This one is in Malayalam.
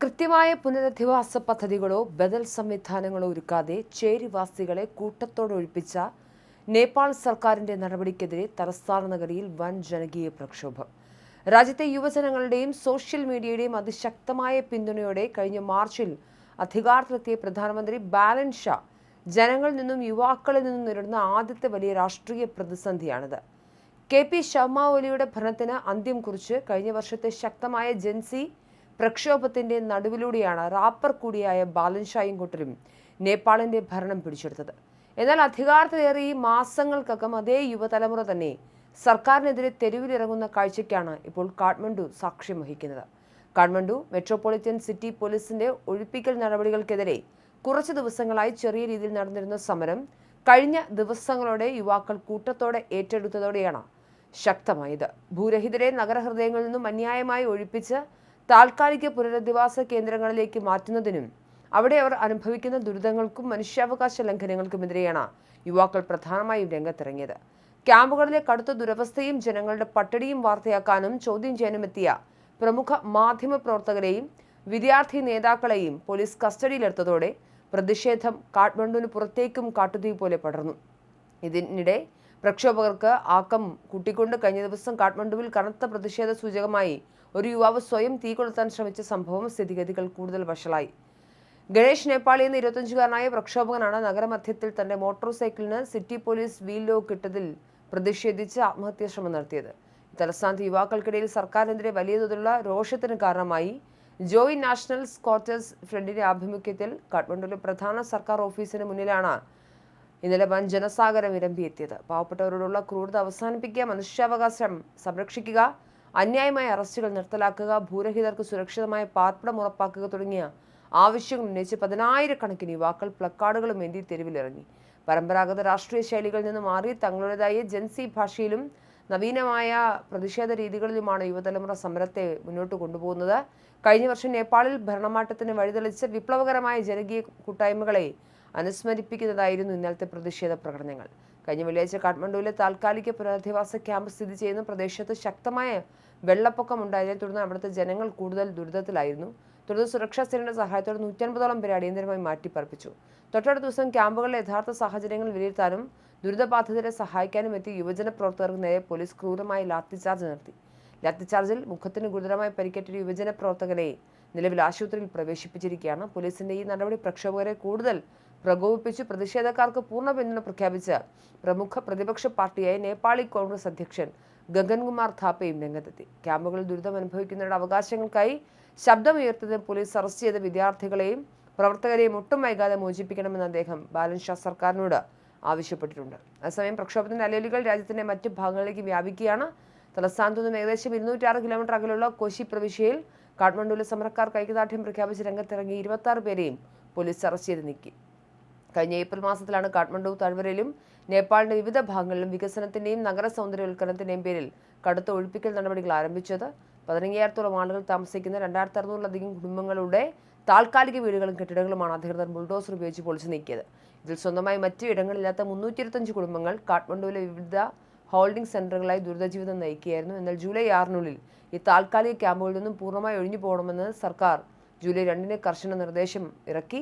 കൃത്യമായ പുനരധിവാസ പദ്ധതികളോ ബദൽ സംവിധാനങ്ങളോ ഒരുക്കാതെ ചേരിവാസികളെ കൂട്ടത്തോടെ ഒഴിപ്പിച്ച നേപ്പാൾ സർക്കാരിന്റെ നടപടിക്കെതിരെ തലസ്ഥാന നഗരിയിൽ വൻ ജനകീയ പ്രക്ഷോഭം. രാജ്യത്തെ യുവജനങ്ങളുടെയും സോഷ്യൽ മീഡിയയുടെയും അതിശക്തമായ പിന്തുണയോടെ കഴിഞ്ഞ മാർച്ചിൽ അധികാരത്തിലെത്തിയ പ്രധാനമന്ത്രി ബാലൻ ഷാ ജനങ്ങളിൽ നിന്നും യുവാക്കളിൽ നിന്നും നേരിടുന്ന ആദ്യത്തെ വലിയ രാഷ്ട്രീയ പ്രതിസന്ധിയാണിത്. കെ.പി. ശർമ്മ ഒലിയുടെ ഭരണത്തിന് അന്ത്യം കുറിച്ച് കഴിഞ്ഞ വർഷത്തെ ശക്തമായ ജൻസി പ്രക്ഷോഭത്തിന്റെ നടുവിലൂടെയാണ് റാപ്പർ കൂടിയായ ബാലൻ ഷായും കൂട്ടരും നേപ്പാളിന്റെ ഭരണം പിടിച്ചെടുത്തത്. എന്നാൽ അധികാരത്തിലേറെ ഈ മാസങ്ങൾക്കകം അതേ യുവതലമുറ തന്നെ സർക്കാരിനെതിരെ തെരുവിലിറങ്ങുന്ന കാഴ്ചയ്ക്കാണ് ഇപ്പോൾ കാഠ്മണ്ഡു സാക്ഷ്യം വഹിക്കുന്നത്. കാഠ്മണ്ഡു മെട്രോപൊളിറ്റൻ സിറ്റി പോലീസിന്റെ ഒഴിപ്പിക്കൽ നടപടികൾക്കെതിരെ കുറച്ച് ദിവസങ്ങളായി ചെറിയ രീതിയിൽ നടന്നിരുന്ന സമരം കഴിഞ്ഞ ദിവസങ്ങളോടെ യുവാക്കൾ കൂട്ടത്തോടെ ഏറ്റെടുത്തതോടെയാണ് ശക്തമായത്. ഭൂരഹിതരെ നഗരഹൃദയങ്ങളിൽ നിന്നും അന്യായമായി ഒഴിപ്പിച്ച് താൽക്കാലിക പുനരധിവാസ കേന്ദ്രങ്ങളിലേക്ക് മാറ്റുന്നതിനും അവിടെ അവർ അനുഭവിക്കുന്ന ദുരിതങ്ങൾക്കും മനുഷ്യാവകാശ ലംഘനങ്ങൾക്കുമെതിരെയാണ് യുവാക്കൾ പ്രധാനമായും രംഗത്തിറങ്ങിയത്. ക്യാമ്പുകളിലെ കടുത്ത ദുരവസ്ഥയും ജനങ്ങളുടെ പട്ടിണിയും വാർത്തയാക്കാനും ചോദ്യം ചെയ്യാനും എത്തിയ പ്രമുഖ മാധ്യമ പ്രവർത്തകരെയും വിദ്യാർത്ഥി നേതാക്കളെയും പോലീസ് കസ്റ്റഡിയിലെടുത്തതോടെ പ്രതിഷേധം കാഠ്മണ്ഡുവിന് പുറത്തേക്കും കാട്ടുതീ പോലെ പടർന്നു. ഇതിനിടെ പ്രക്ഷോഭകർക്ക് ആക്കം കൂട്ടിക്കൊണ്ട് കഴിഞ്ഞ ദിവസം കാഠ്മണ്ഡുവിൽ കനത്ത പ്രതിഷേധ സൂചകമായി ഒരു യുവാവ് സ്വയം തീ കൊളുത്താൻ ശ്രമിച്ച സംഭവം സ്ഥിതിഗതികൾ കൂടുതൽ വഷളായി. ഗണേഷ് നേപ്പാളി എന്ന 25-കാരനായ പ്രക്ഷോഭകനാണ് നഗരമധ്യത്തിൽ തന്റെ മോട്ടോർ സൈക്കിളിന് സിറ്റി പോലീസ് വീൽ ലോക്ക് ഇട്ടതിൽ പ്രതിഷേധിച്ച് ആത്മഹത്യാശ്രമം നടത്തിയത്. തലസ്ഥാനത്ത് യുവാക്കൾക്കിടയിൽ സർക്കാരിനെതിരെ വലിയ തോതിലുള്ള രോഷത്തിന് കാരണമായി. ജോയിന്റ് നാഷണൽ സ്കോട്ടേഴ്സ് ഫ്രണ്ടിന്റെ ആഭിമുഖ്യത്തിൽ കാഠ്മണ്ഡുവിലെ പ്രധാന സർക്കാർ ഓഫീസിന് മുന്നിലാണ് ഇന്നലെ വൻ ജനസാഗരം ഇരമ്പിയെത്തിയത്. പാവപ്പെട്ടവരോടുള്ള ക്രൂരത അവസാനിപ്പിക്കുക, മനുഷ്യാവകാശം സംരക്ഷിക്കുക, അന്യായമായ അറസ്റ്റുകൾ നിർത്തലാക്കുക, ഭൂരഹിതർക്ക് സുരക്ഷിതമായ പാർപ്പിടം ഉറപ്പാക്കുക തുടങ്ങിയ ആവശ്യങ്ങൾ ഉന്നയിച്ച് 10,000-കണക്കിന് യുവാക്കൾ പ്ലക്കാർഡുകളും ഏന്തി തെരുവിലിറങ്ങി. പരമ്പരാഗത രാഷ്ട്രീയ ശൈലികളിൽ നിന്ന് മാറി തങ്ങളുടേതായ ജൻസി ഭാഷയിലും നവീനമായ പ്രതിഷേധ രീതികളിലുമാണ് യുവതലമുറ സമരത്തെ മുന്നോട്ട് കൊണ്ടുപോകുന്നത്. കഴിഞ്ഞ വർഷം നേപ്പാളിൽ ഭരണമാറ്റത്തിന് വഴിതെളിച്ച വിപ്ലവകരമായ ജനകീയ കൂട്ടായ്മകളെ അനുസ്മരിപ്പിക്കുന്നതായിരുന്നു ഇന്നലത്തെ പ്രതിഷേധ പ്രകടനങ്ങൾ. കഴിഞ്ഞ വെള്ളിയാഴ്ച കാഠ്മണ്ഡുവിലെ താൽക്കാലിക പുനരധിവാസ ക്യാമ്പ് സ്ഥിതി ചെയ്യുന്ന പ്രദേശത്ത് ശക്തമായ വെള്ളപ്പൊക്കം ഉണ്ടായതിനെ തുടർന്ന് അവിടുത്തെ ജനങ്ങൾ കൂടുതൽ ദുരിതത്തിലായിരുന്നു. തുടർന്ന് സുരക്ഷാ സേനയുടെ സഹായത്തോടെ 150ഓളം പേരെ അടിയന്തരമായി മാറ്റിപ്പാർപ്പിച്ചു. തൊട്ടടുത്ത ദിവസം ക്യാമ്പുകളിലെ യഥാർത്ഥ സാഹചര്യങ്ങൾ വിലയിരുത്താനും ദുരിതബാധിതരെ സഹായിക്കാനും എത്തിയ യുവജന പ്രവർത്തകർക്ക് നേരെ പോലീസ് ക്രൂരമായി ലാത്തിച്ചാർജ് നടത്തി. ലാത്തിച്ചാർജിൽ മുഖത്തിന് ഗുരുതരമായി പരിക്കേറ്റ യുവജന പ്രവർത്തകരെ നിലവിൽ ആശുപത്രിയിൽ പ്രവേശിപ്പിച്ചിരിക്കുകയാണ്. പോലീസിന്റെ ഈ നടപടി പ്രക്ഷോഭകരെ കൂടുതൽ പ്രകോപിപ്പിച്ചു. പ്രതിഷേധക്കാർക്ക് പൂർണ്ണ പിന്തുണ പ്രഖ്യാപിച്ച പ്രമുഖ പ്രതിപക്ഷ പാർട്ടിയായ നേപ്പാളി കോൺഗ്രസ് അധ്യക്ഷൻ ഗഗൻകുമാർ ഥാപ്പയും രംഗത്തെത്തി. ക്യാമ്പുകളിൽ ദുരിതം അനുഭവിക്കുന്നവരുടെ അവകാശങ്ങൾക്കായി ശബ്ദമുയർത്തുന്നതിന് പോലീസ് അറസ്റ്റ് ചെയ്ത വിദ്യാർത്ഥികളെയും പ്രവർത്തകരെയും ഒട്ടും വൈകാതെ മോചിപ്പിക്കണമെന്ന് അദ്ദേഹം ബാലൻ ഷാ സർക്കാരിനോട് ആവശ്യപ്പെട്ടിട്ടുണ്ട്. അതേസമയം പ്രക്ഷോഭത്തിന്റെ അലയൊലികൾ രാജ്യത്തിന്റെ മറ്റ് ഭാഗങ്ങളിലേക്ക് വ്യാപിക്കുകയാണ്. തലസ്ഥാനത്തു നിന്നും ഏകദേശം 206 കിലോമീറ്റർ അകലെയുള്ള കോശി പ്രവിശ്യയിൽ കാഠ്മണ്ഡുവിലെ സമരക്കാർക്ക് ഐക്യദാർഢ്യം പ്രഖ്യാപിച്ച് രംഗത്തിറങ്ങി 26 പേരെയും പോലീസ് അറസ്റ്റ് ചെയ്ത് നീക്കി. കഴിഞ്ഞ ഏപ്രിൽ മാസത്തിലാണ് കാഠ്മണ്ഡു താഴ്വരയിലും നേപ്പാളിന്റെ വിവിധ ഭാഗങ്ങളിലും വികസനത്തിന്റെയും നഗര സൗന്ദര്യവൽക്കരണത്തിന്റെയും പേരിൽ കടുത്ത ഒഴിപ്പിക്കൽ നടപടികൾ ആരംഭിച്ചത്. 15,000-ഓളം ആളുകൾ താമസിക്കുന്ന 2,600-ലധികം കുടുംബങ്ങളുടെ താൽക്കാലിക വീടുകളും കെട്ടിടങ്ങളുമാണ് അധികൃതർ ബുൾഡോസർ ഉപയോഗിച്ച് പൊളിച്ചു നീക്കിയത്. ഇതിൽ സ്വന്തമായി മറ്റു ഇടങ്ങളില്ലാത്ത 325 കുടുംബങ്ങൾ കാഠ്മണ്ഡുവിലെ വിവിധ ഹോൾഡിംഗ് സെന്ററുകളായി ദുരിതജീവിതം നയിക്കുകയായിരുന്നു. എന്നാൽ ജൂലൈ 6-നുള്ളിൽ ഈ താൽക്കാലിക ക്യാമ്പുകളിൽ നിന്നും പൂർണ്ണമായി ഒഴിഞ്ഞു പോകണമെന്ന് സർക്കാർ ജൂലൈ 2-ന് കർശന നിർദ്ദേശം ഇറക്കി.